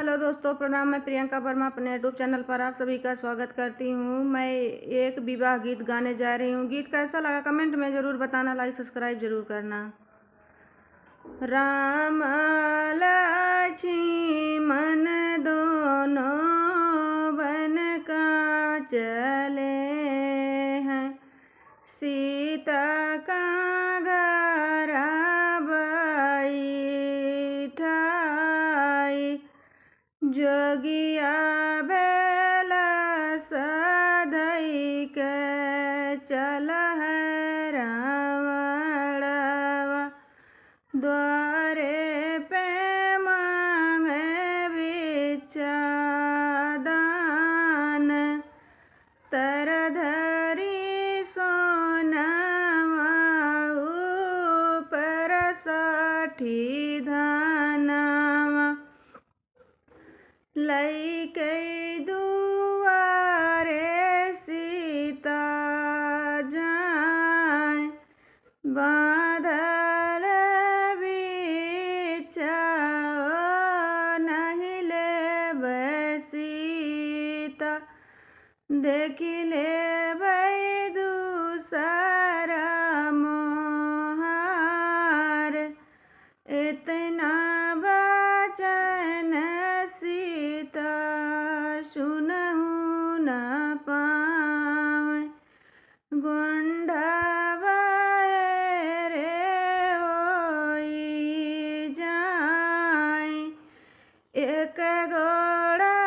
Hello दोस्तों, प्रणाम। मैं प्रियंका वर्मा अपने यूट्यूब चैनल पर आप सभी का स्वागत करती हूँ। मैं एक विवाह गीत गाने जा रही हूँ। गीत कैसा लगा कमेंट में ज़रूर बताना, लाइक सब्सक्राइब ज़रूर करना। राम लक्ष्मण दोनों बन का चले हैं, सीता का घरा जोगिया बेला सधई के चल है रावणवा, द्वारे पे मांगे बिचादान, तर धरी सोनावा ऊपर साठी धानावा, लइके दुआरे सीता जाए, बांधल बिचाओ नहीं ले सीता, देख ले दूसरा मोहार, इतना सुनहु न पावे, गोंढावा रे होई जाए, एक गोड़ा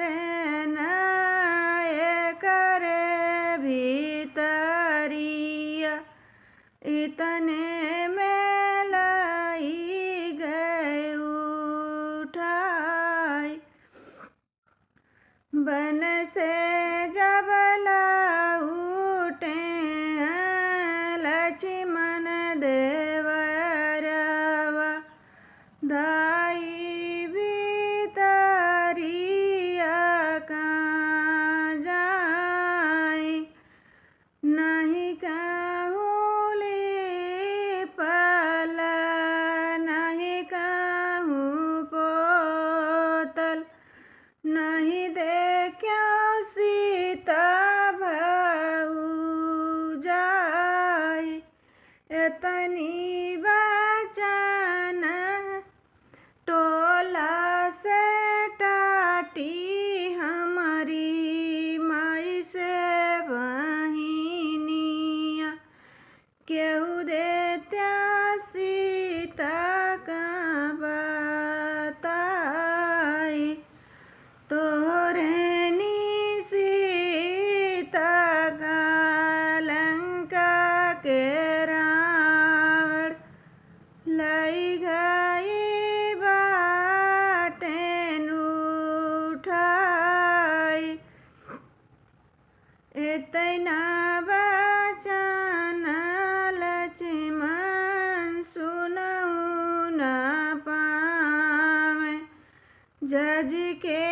रे न एक रे भीतरिया, इतने में लाई गए उठाई, बन से जब उठे लक्ष्मण देवरवा, धाई भीतरिया का जाए, नहीं कहूली पल नहीं कहूँ पोतल, नहीं देखो सीता भाऊ जाए, इतनी बचन टोला से टाटी हमारी माई से बहिनिया, केहू देत्या सीता का बताई, तोरे नी सीता का लंका के रावण, लाई गई बाटें उठाई, इतना बचन लक्ष्मण सुनहु न पावे, जज के